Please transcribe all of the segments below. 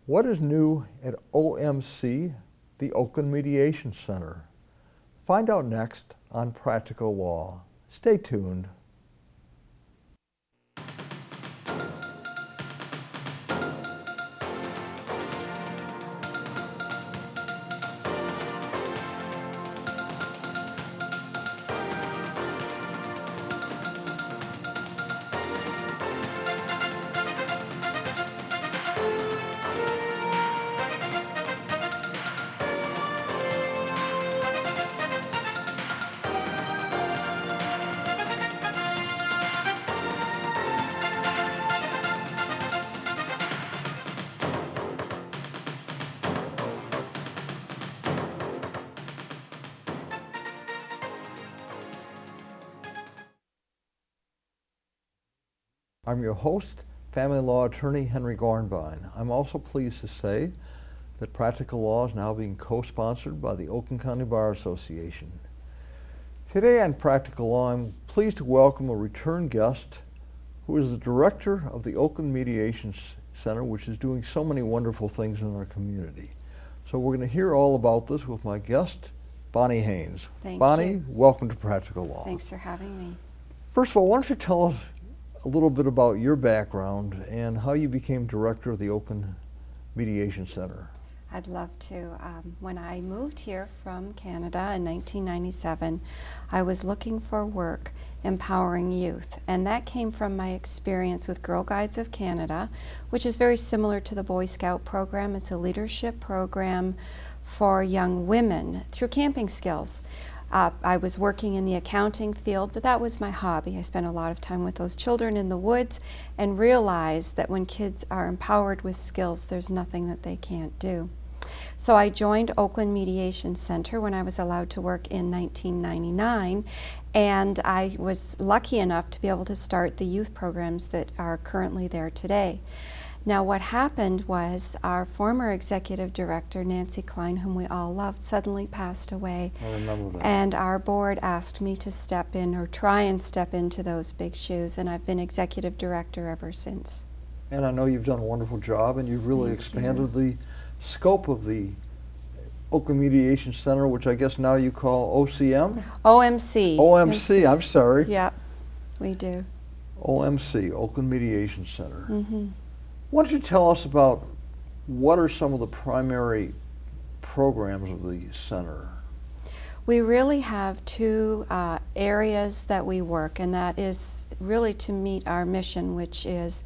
What is new at OMC, the Oakland Mediation Center? Find out next on Practical Law. Stay tuned. I'm your host, family law attorney Henry Gornbein. I'm also pleased to say that Practical Law is now being co-sponsored by the Oakland County Bar Association. Today on Practical Law, I'm pleased to welcome a return guest who is the director of the Oakland Mediation Center, which is doing so many wonderful things in our community. So we're going to hear all about this with my guest, Bonnie Haynes. Thank Bonnie, you. Welcome to Practical Law. Thanks for having me. First of all, why don't you tell us a little bit about your background and how you became director of the Oakland Mediation Center. I'd love to. When I moved here from Canada in 1997, I was looking for work empowering youth, and that came from my experience with Girl Guides of Canada, which is very similar to the Boy Scout program. It's a leadership program for young women through camping skills. I was working in the accounting field, but that was my hobby. I spent a lot of time with those children in the woods and realized that when kids are empowered with skills, there's nothing that they can't do. So I joined Oakland Mediation Center when I was allowed to work in 1999, and I was lucky enough to be able to start the youth programs that are currently there today. Now what happened was our former executive director, Nancy Klein, whom we all loved, suddenly passed away. I remember that. And our board asked me to step in or try and step into those big shoes, and I've been executive director ever since. And I know you've done a wonderful job, and you've really expanded the scope of the Oakland Mediation Center, which I guess now you call OCM? OMC. OMC, I'm sorry. Yep, we do. OMC, Oakland Mediation Center. Mm-hmm. Why don't you tell us about what are some of the primary programs of the center? We really have two areas that we work, and that is really to meet our mission, which is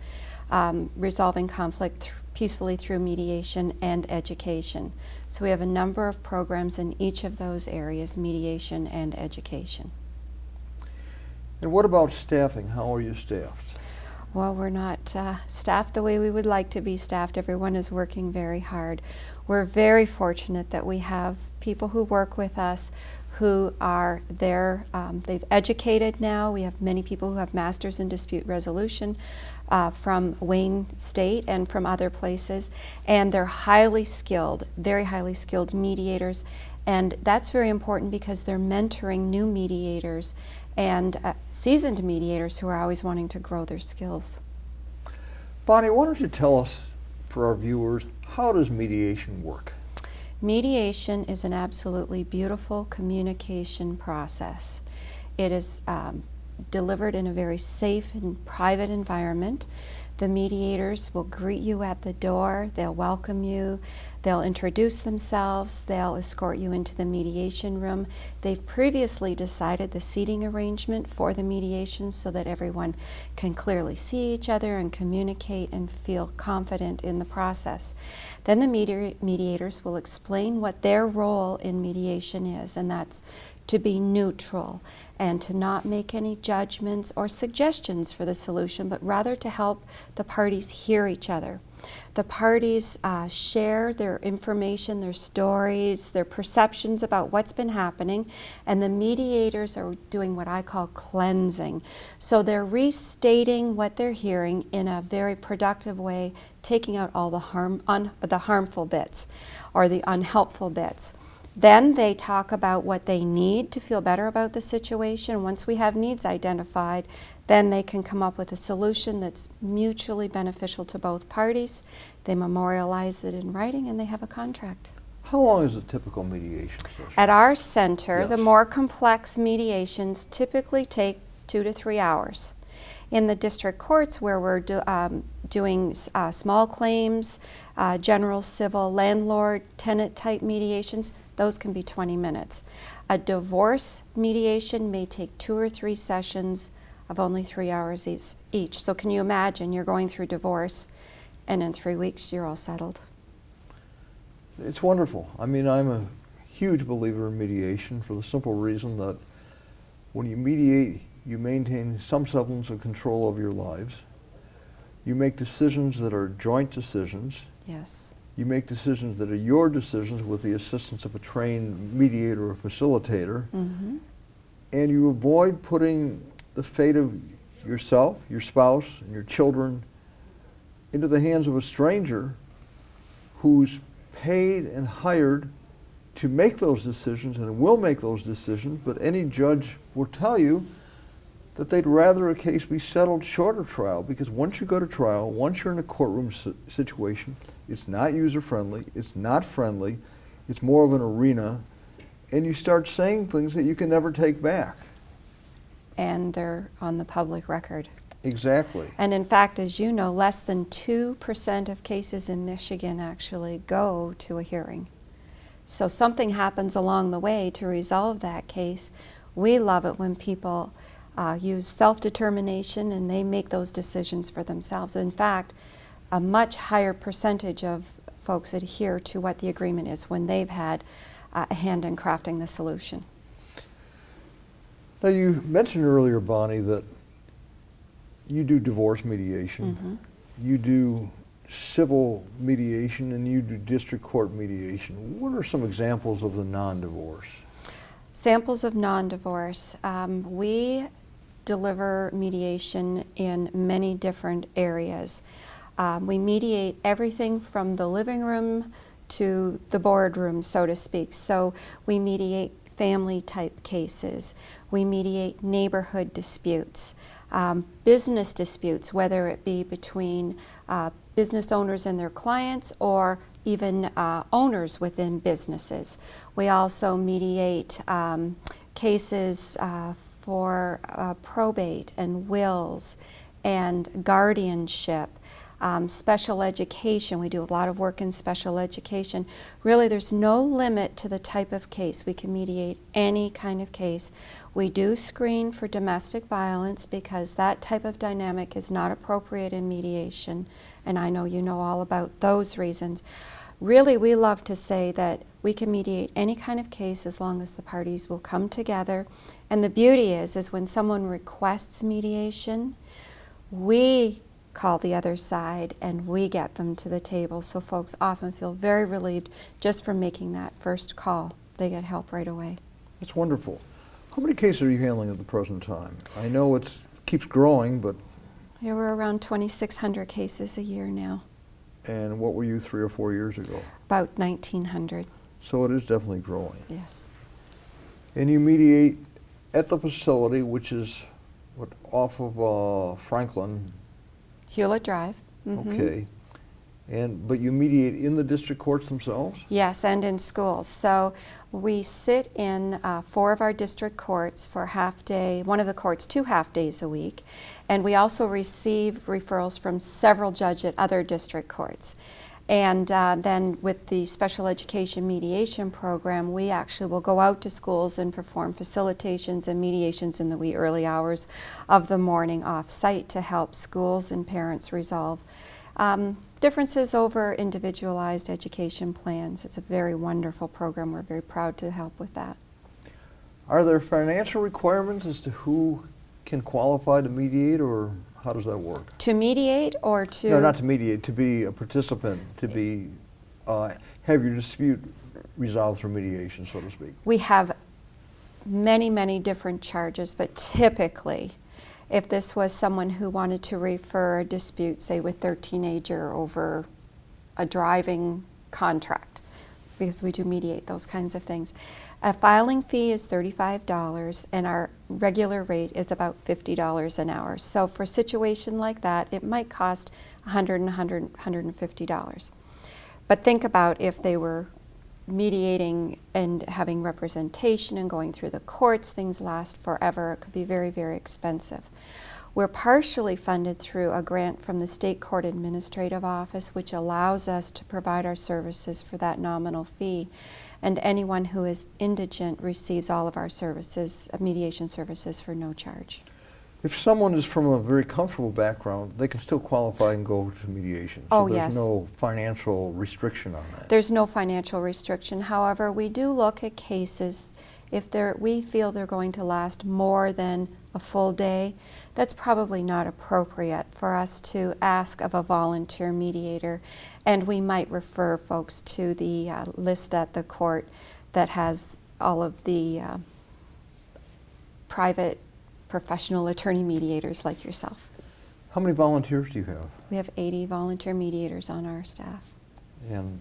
resolving conflict peacefully through mediation and education. So we have a number of programs in each of those areas, mediation and education. And what about staffing? How are you staffed? Well, we're not staffed the way we would like to be staffed. Everyone is working very hard. We're very fortunate that we have people who work with us who are there. They've educated now. We have many people who have masters in dispute resolution from Wayne State and from other places, and they're highly skilled, very highly skilled mediators, and that's very important because they're mentoring new mediators and seasoned mediators who are always wanting to grow their skills. Bonnie, why don't you tell us, for our viewers, how does mediation work? Mediation is an absolutely beautiful communication process. It is delivered in a very safe and private environment. The mediators will greet you at the door, they'll welcome you, they'll introduce themselves, they'll escort you into the mediation room. They've previously decided the seating arrangement for the mediation so that everyone can clearly see each other and communicate and feel confident in the process. Then the mediators will explain what their role in mediation is, and that's to be neutral and to not make any judgments or suggestions for the solution, but rather to help the parties hear each other. The parties share their information, their stories, their perceptions about what's been happening, and the mediators are doing what I call cleansing. So they're restating what they're hearing in a very productive way, taking out all the harmful bits or the unhelpful bits. Then they talk about what they need to feel better about the situation. Once we have needs identified, Then they can come up with a solution that's mutually beneficial to both parties. They memorialize it in writing and they have a contract. How long is a typical mediation session? At our center, Yes. the more complex mediations typically take 2 to 3 hours. In the district courts, where we're doing small claims, general civil, landlord, tenant type mediations, those can be 20 minutes. A divorce mediation may take 2 or 3 sessions of only 3 hours each. So can you imagine you're going through divorce and in 3 weeks you're all settled? It's wonderful. I mean, I'm a huge believer in mediation for the simple reason that when you mediate, you maintain some semblance of control over your lives. You make decisions that are joint decisions. Yes. You make decisions that are your decisions with the assistance of a trained mediator or facilitator. Mm-hmm. And you avoid putting the fate of yourself, your spouse, and your children into the hands of a stranger who's paid and hired to make those decisions and will make those decisions, but any judge will tell you that they'd rather a case be settled short of trial, because once you go to trial, once you're in a courtroom situation, it's not user-friendly, it's not friendly, it's more of an arena, and you start saying things that you can never take back. And they're on the public record. Exactly. And in fact, as you know, less than 2% of cases in Michigan actually go to a hearing. So something happens along the way to resolve that case. We love it when people use self-determination and they make those decisions for themselves. In fact, a much higher percentage of folks adhere to what the agreement is when they've had a hand in crafting the solution. Now, you mentioned earlier, Bonnie, that you do divorce mediation, Mm-hmm. you do civil mediation, and you do district court mediation. What are some examples of the non-divorce? Samples of non-divorce. We deliver mediation in many different areas. We mediate everything from the living room to the boardroom, so to speak. So we mediate family type cases. We mediate neighborhood disputes, business disputes, whether it be between business owners and their clients or even owners within businesses. We also mediate cases for probate and wills and guardianship, special education. We do a lot of work in special education. Really, there's no limit to the type of case. We can mediate any kind of case. We do screen for domestic violence because that type of dynamic is not appropriate in mediation, and I know you know all about those reasons. Really, we love to say that we can mediate any kind of case as long as the parties will come together. And the beauty is when someone requests mediation, we call the other side and we get them to the table. So folks often feel very relieved just from making that first call. They get help right away. That's wonderful. How many cases are you handling at the present time? I know it keeps growing, but... Yeah, we're around 2,600 cases a year now. And what were you 3 or 4 years ago? About 1,900. So it is definitely growing. Yes. And you mediate at the facility, which is what, off of Franklin. Hewlett Drive. Mm-hmm. Okay. But you mediate in the district courts themselves? Yes, and in schools. So we sit in 4 of our district courts for half day, one of the courts 2 half days a week, and we also receive referrals from several judges at other district courts. And then with the special education mediation program, we actually will go out to schools and perform facilitations and mediations in the wee early hours of the morning off-site to help schools and parents resolve differences over individualized education plans. It's a very wonderful program. We're very proud to help with that. Are there financial requirements as to who can qualify to mediate, or how does that work? To mediate or to... No, not to mediate, to be a participant, to be, have your dispute resolved through mediation, so to speak. We have many, many different charges, but typically, if this was someone who wanted to refer a dispute, say with their teenager over a driving contract, because we do mediate those kinds of things. A filing fee is $35, and our regular rate is about $50 an hour. So for a situation like that, it might cost $100 and $150. But think about if they were mediating and having representation and going through the courts, things last forever. It could be very, very expensive. We're partially funded through a grant from the State Court Administrative Office, which allows us to provide our services for that nominal fee. And anyone who is indigent receives all of our services, mediation services, for no charge. If someone is from a very comfortable background, they can still qualify and go to mediation. Oh, so there's yes. no financial restriction on that. There's no financial restriction. However, we do look at cases if we feel they're going to last more than a full day. That's probably not appropriate for us to ask of a volunteer mediator, and we might refer folks to the list at the court that has all of the private professional attorney mediators like yourself. How many volunteers do you have? We have 80 volunteer mediators on our staff. And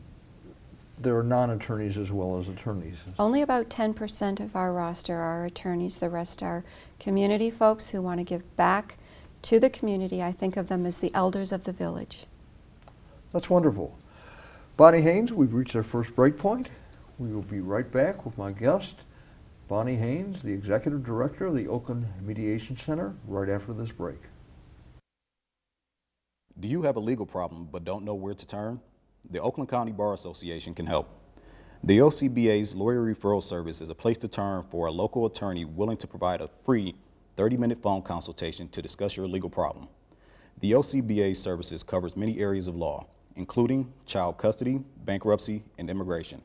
there are non-attorneys as well as attorneys. Only about 10% of our roster are attorneys. The rest are community folks who want to give back to the community. I think of them as the elders of the village. That's wonderful. Bonnie Haynes, we've reached our first break point. We will be right back with my guest, Bonnie Haynes, the Executive Director of the Oakland Mediation Center, right after this break. Do you have a legal problem but don't know where to turn? The Oakland County Bar Association can help. The OCBA's Lawyer Referral Service is a place to turn for a local attorney willing to provide a free 30-minute phone consultation to discuss your legal problem. The OCBA's services covers many areas of law, including child custody, bankruptcy, and immigration.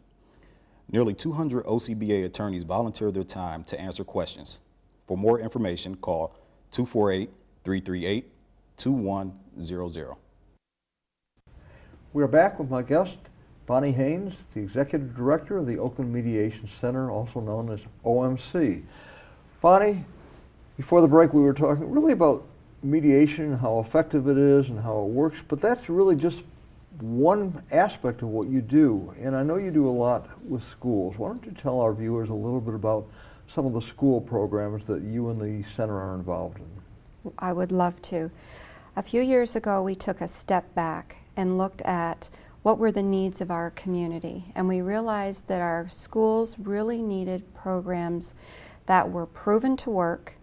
Nearly 200 OCBA attorneys volunteer their time to answer questions. For more information, call 248-338-2100. We are back with my guest, Bonnie Haynes, the Executive Director of the Oakland Mediation Center, also known as OMC. Bonnie, before the break we were talking really about mediation, how effective it is and how it works, but that's really just one aspect of what you do, and I know you do a lot with schools. Why don't you tell our viewers a little bit about some of the school programs that you and the center are involved in? I would love to. A few years ago, we took a step back and looked at what were the needs of our community, and we realized that our schools really needed programs that were proven to work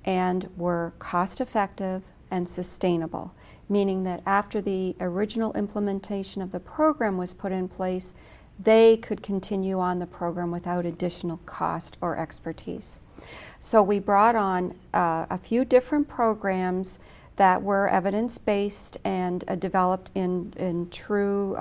and were cost-effective and sustainable, meaning that after the original implementation of the program was put in place, they could continue on the program without additional cost or expertise. So we brought on a few different programs that were evidence-based and developed in true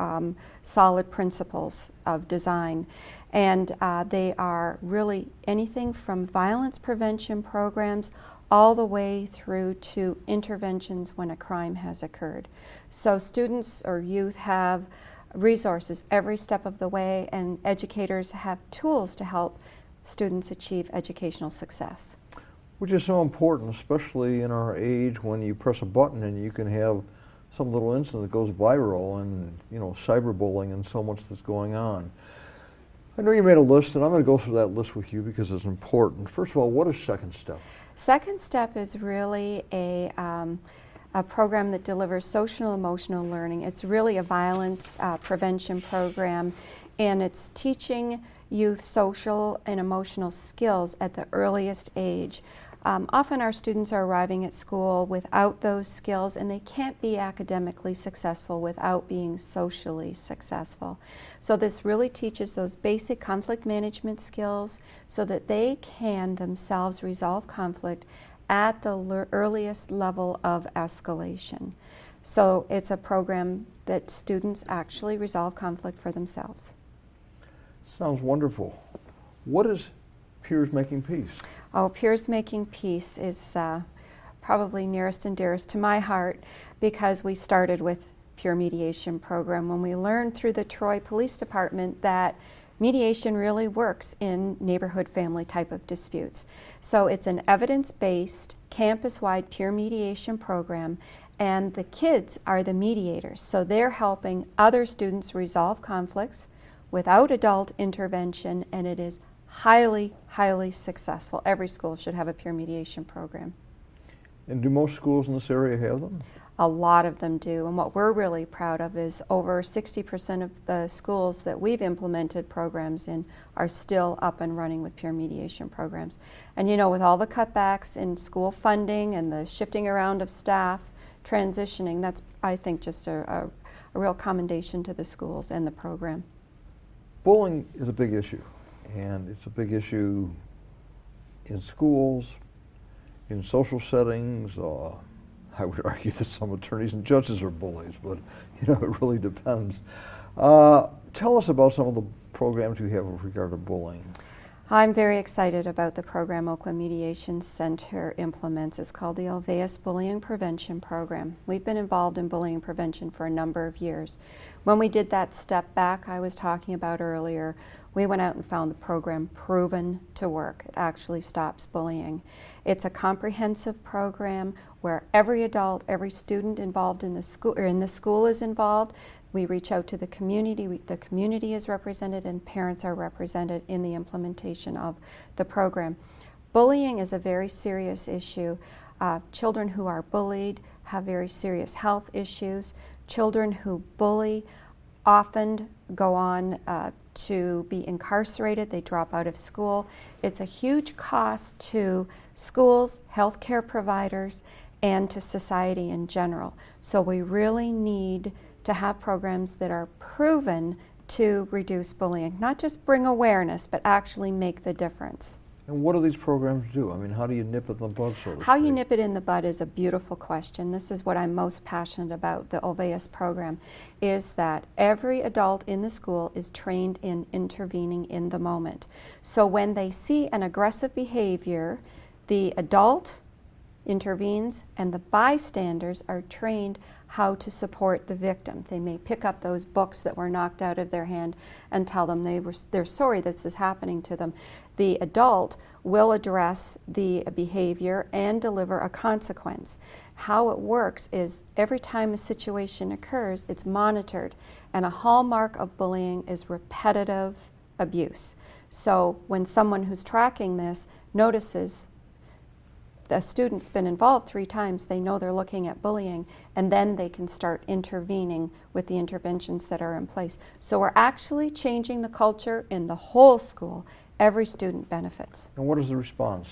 solid principles of design. And they are really anything from violence prevention programs all the way through to interventions when a crime has occurred. So students or youth have resources every step of the way, and educators have tools to help students achieve educational success. Which is so important, especially in our age when you press a button and you can have some little incident that goes viral, and cyberbullying and so much that's going on. I know you made a list, and I'm going to go through that list with you because it's important. First of all, what is Second Step? Second Step is really a program that delivers social and emotional learning. It's really a violence prevention program, and it's teaching youth social and emotional skills at the earliest age. Often our students are arriving at school without those skills, and they can't be academically successful without being socially successful. So this really teaches those basic conflict management skills so that they can themselves resolve conflict at the earliest level of escalation. So it's a program that students actually resolve conflict for themselves. Sounds wonderful. What is Peers Making Peace? Oh, Peers Making Peace is probably nearest and dearest to my heart because we started with Peer Mediation Program when we learned through the Troy Police Department that mediation really works in neighborhood family type of disputes. So it's an evidence-based, campus-wide peer mediation program, and the kids are the mediators. So they're helping other students resolve conflicts without adult intervention, and it is highly, highly successful. Every school should have a peer mediation program. And do most schools in this area have them? A lot of them do, and what we're really proud of is over 60% of the schools that we've implemented programs in are still up and running with peer mediation programs. And you know, with all the cutbacks in school funding and the shifting around of staff, transitioning, that's, I think, just a real commendation to the schools and the program. Bullying is a big issue, and it's a big issue in schools, in social settings. I would argue that some attorneys and judges are bullies, but you know, it really depends. Tell us about some of the programs you have with regard to bullying. I'm very excited about the program Oakland Mediation Center implements. It's called the Alveus Bullying Prevention Program. We've been involved in bullying prevention for a number of years. When we did that step back I was talking about earlier, we went out and found the program proven to work. It actually stops bullying. It's a comprehensive program where every adult, every student involved in the school is involved. We reach out to the community. The community is represented, and parents are represented in the implementation of the program. Bullying is a very serious issue. Children who are bullied have very serious health issues. Children who bully often go on to be incarcerated. They drop out of school. It's a huge cost to schools, healthcare providers, and to society in general. So we really need to have programs that are proven to reduce bullying, not just bring awareness, but actually make the difference. And what do these programs do? I mean, how do you nip it in the bud, so to How you speak? nip it in the bud is a beautiful question. This is what I'm most passionate about, the Alveus program, is that every adult in the school is trained in intervening in the moment. So when they see an aggressive behavior, the adult intervenes and the bystanders are trained how to support the victim. They may pick up those books that were knocked out of their hand and tell them they're sorry this is happening to them. The adult will address the behavior and deliver a consequence. How it works is every time a situation occurs, it's monitored, and a hallmark of bullying is repetitive abuse. So when someone who's tracking this notices the student's been involved 3 times, they know they're looking at bullying, and then they can start intervening with the interventions that are in place. So we're actually changing the culture in the whole school. Every student benefits. And what is the response?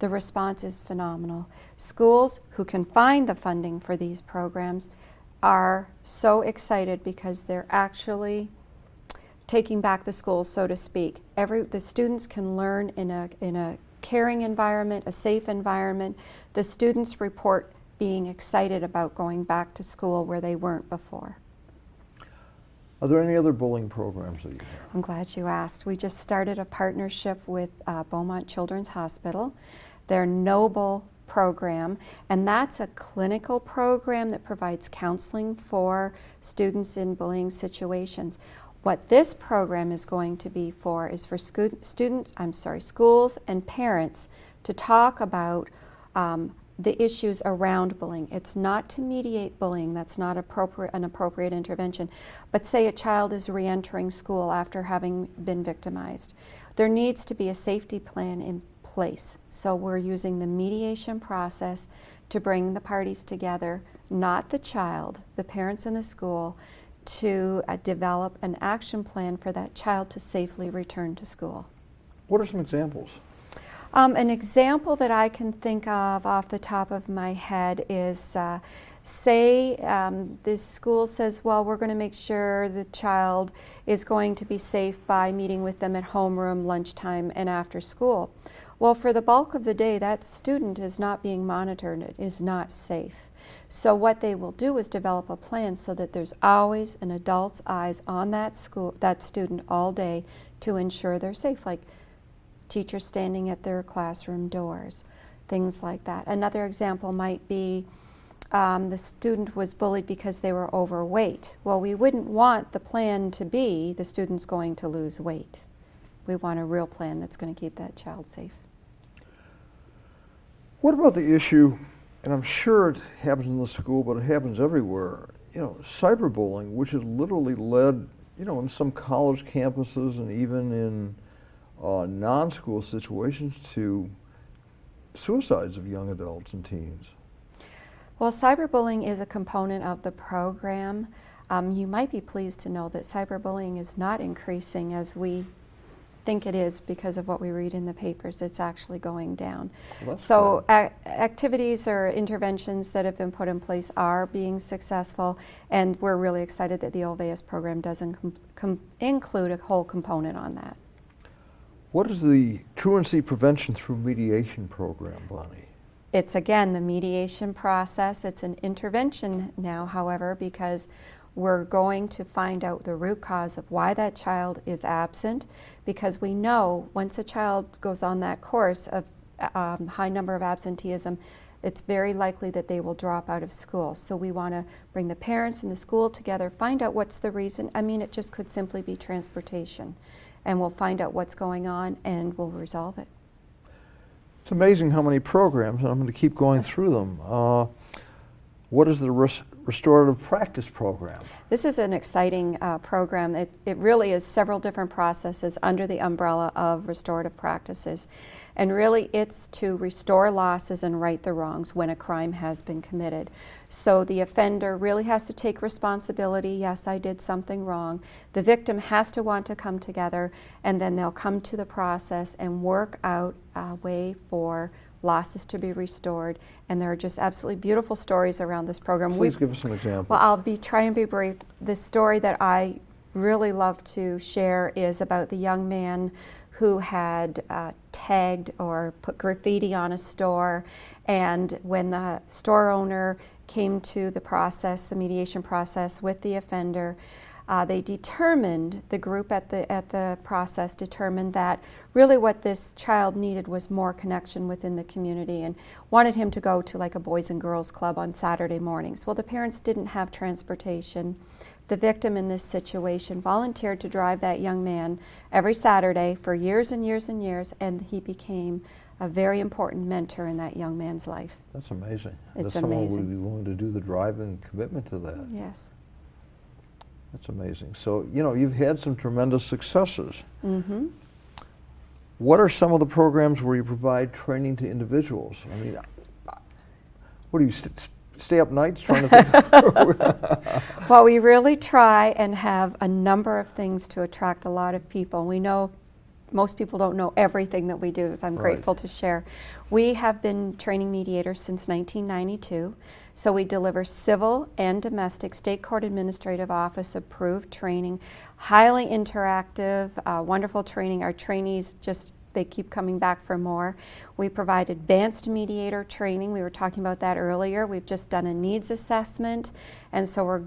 The response is phenomenal. Schools who can find the funding for these programs are so excited because they're actually taking back the schools, so to speak. The students can learn in a caring environment, a safe environment. The students report being excited about going back to school where they weren't before. Are there any other bullying programs that you have? I'm glad you asked. We just started a partnership with Beaumont Children's Hospital, their Noble program, and that's a clinical program that provides counseling for students in bullying situations. What this program is going to be for is for schools and parents to talk about the issues around bullying. It's not to mediate bullying, that's not an appropriate intervention. But say a child is re-entering school after having been victimized. There needs to be a safety plan in place. So we're using the mediation process to bring the parties together, not the child, the parents in the school, to develop an action plan for that child to safely return to school. What are some examples? An example that I can think of off the top of my head is, say the school says, well, we're going to make sure the child is going to be safe by meeting with them at homeroom, lunchtime, and after school. Well, for the bulk of the day, that student is not being monitored, it is not safe. So what they will do is develop a plan so that there's always an adult's eyes on that student all day to ensure they're safe, like teachers standing at their classroom doors, things like that. Another example might be the student was bullied because they were overweight. Well, we wouldn't want the plan to be the student's going to lose weight. We want a real plan that's going to keep that child safe. What about the issue, and I'm sure it happens in the school, but it happens everywhere, cyberbullying, which has literally led you know, in some college campuses and even in non-school situations, to suicides of young adults and teens. Well, cyberbullying is a component of the program. You might be pleased to know that cyberbullying is not increasing as we think it is because of what we read in the papers. It's actually going down. Well, that's So good. activities or interventions that have been put in place are being successful, and we're really excited that the OVAS program does include a whole component on that. What is the truancy prevention through mediation program, Bonnie? It's again the mediation process. It's an intervention now, however, because we're going to find out the root cause of why that child is absent, because we know once a child goes on that course of high number of absenteeism, it's very likely that they will drop out of school. So we want to bring the parents and the school together, find out what's the reason. I mean, it just could simply be transportation. And we'll find out what's going on and we'll resolve it. It's amazing how many programs, and I'm going to keep going through them. What is the restorative practice program? This is an exciting program. It really is several different processes under the umbrella of restorative practices. And really it's to restore losses and right the wrongs when a crime has been committed. So the offender really has to take responsibility. Yes, I did something wrong. The victim has to want to come together, and then they'll come to the process and work out a way for losses to be restored. And there are just absolutely beautiful stories around this program. Please give us some examples. Well, I'll try and be brief. The story that I really love to share is about the young man who had tagged or put graffiti on a store, and when the store owner came to the process, the mediation process with the offender, they determined, the group at the process determined that really what this child needed was more connection within the community and wanted him to go to like a Boys and Girls Club on Saturday mornings. Well, the parents didn't have transportation. The victim in this situation volunteered to drive that young man every Saturday for years and years and years, and he became a very important mentor in that young man's life. That's amazing. It's that someone amazing. would be willing to do the driving commitment to that. Yes. That's amazing. So, you know, you've had some tremendous successes. Mm-hmm. What are some of the programs where you provide training to individuals? I mean, what do you stay up nights trying to think? Well, we really try and have a number of things to attract a lot of people. We know most people don't know everything that we do, so I'm grateful to share. We have been training mediators since 1992, so we deliver civil and domestic state court administrative office approved training, highly interactive, wonderful training. Our trainees they keep coming back for more. We provide advanced mediator training. We were talking about that earlier. We've just done a needs assessment, and so we're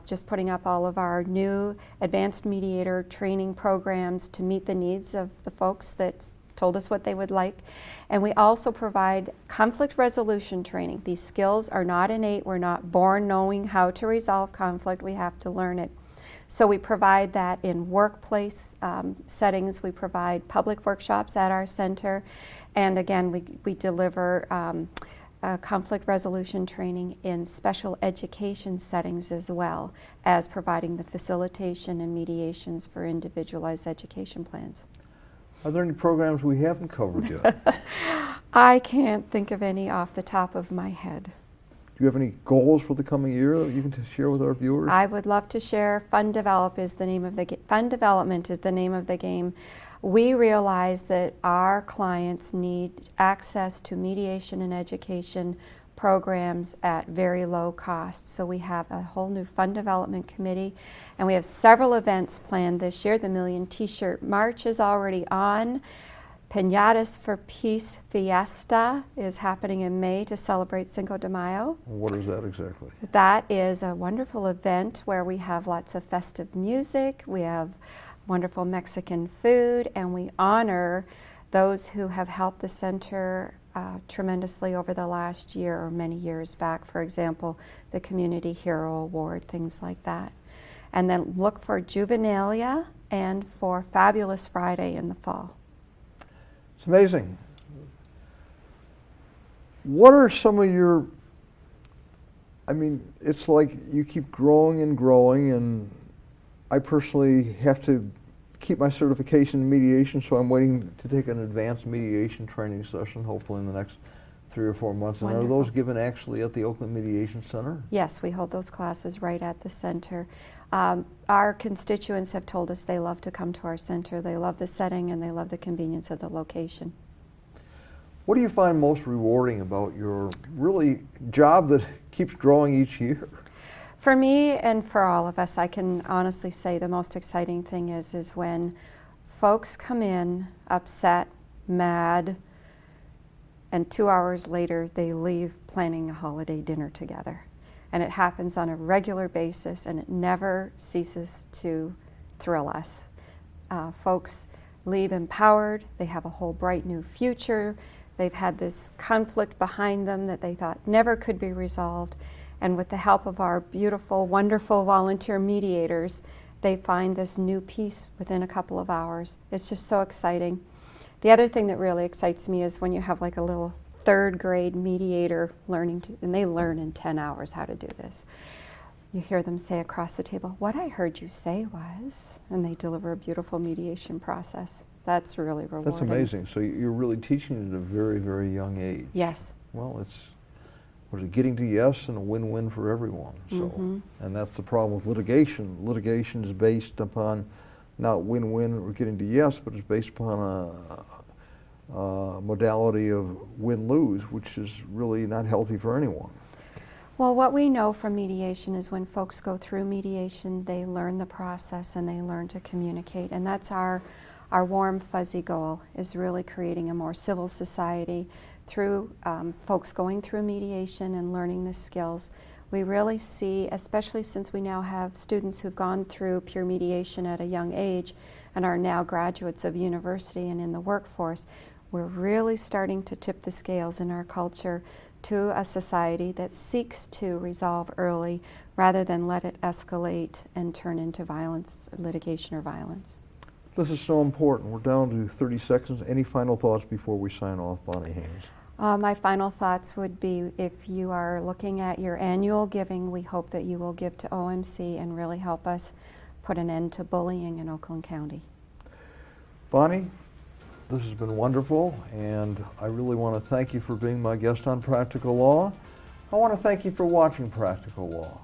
just putting up all of our new advanced mediator training programs to meet the needs of the folks that told us what they would like. And we also provide conflict resolution training. These skills are not innate. We're not born knowing how to resolve conflict. We have to learn it. So we provide that in workplace settings. We provide public workshops at our center. And again, we deliver conflict resolution training in special education settings as well as providing the facilitation and mediations for individualized education plans. Are there any programs we haven't covered yet? I can't think of any off the top of my head. Do you have any goals for the coming year that you can share with our viewers? I would love to share. Fund Development is the name of the game. We realize that our clients need access to mediation and education programs at very low cost. So we have a whole new fund development committee, and we have several events planned this year. The Million T-shirt March is already on. Piñatas for Peace Fiesta is happening in May to celebrate Cinco de Mayo. What is that exactly? That is a wonderful event where we have lots of festive music, we have wonderful Mexican food, and we honor those who have helped the center tremendously over the last year or many years back. For example, the Community Hero Award, things like that. And then look for Juvenalia and for Fabulous Friday in the fall. It's amazing. What are some of your, I mean, it's like you keep growing and growing, and I personally have to keep my certification in mediation, so I'm waiting to take an advanced mediation training session, hopefully in the next 3 or 4 months. And Wonderful. are those given actually at the Oakland Mediation Center? Yes, we hold those classes right at the center. Our constituents have told us they love to come to our center. They love the setting and they love the convenience of the location. What do you find most rewarding about your really job that keeps growing each year? For me and for all of us, I can honestly say the most exciting thing is when folks come in upset, mad, and 2 hours later they leave planning a holiday dinner together. And it happens on a regular basis and it never ceases to thrill us. Folks leave empowered, they have a whole bright new future, they've had this conflict behind them that they thought never could be resolved. And with the help of our beautiful, wonderful volunteer mediators, they find this new peace within a couple of hours. It's just so exciting. The other thing that really excites me is when you have like a little 3rd grade mediator learning to, and they learn in 10 hours how to do this. You hear them say across the table, "What I heard you say was," and they deliver a beautiful mediation process. That's really rewarding. That's amazing. So you're really teaching at a very, very young age. Yes. Well, it's getting to yes and a win-win for everyone. So, and that's the problem with litigation. Litigation is based upon not win-win or getting to yes, but it's based upon a modality of win-lose, which is really not healthy for anyone. Well, what we know from mediation is when folks go through mediation, they learn the process and they learn to communicate. And that's our warm, fuzzy goal, is really creating a more civil society through folks going through mediation and learning the skills. We really see, especially since we now have students who've gone through peer mediation at a young age and are now graduates of university and in the workforce, we're really starting to tip the scales in our culture to a society that seeks to resolve early rather than let it escalate and turn into violence, litigation or violence. This is so important. We're down to 30 seconds. Any final thoughts before we sign off, Bonnie Haynes? My final thoughts would be, if you are looking at your annual giving, we hope that you will give to OMC and really help us put an end to bullying in Oakland County. Bonnie, this has been wonderful, and I really want to thank you for being my guest on Practical Law. I want to thank you for watching Practical Law.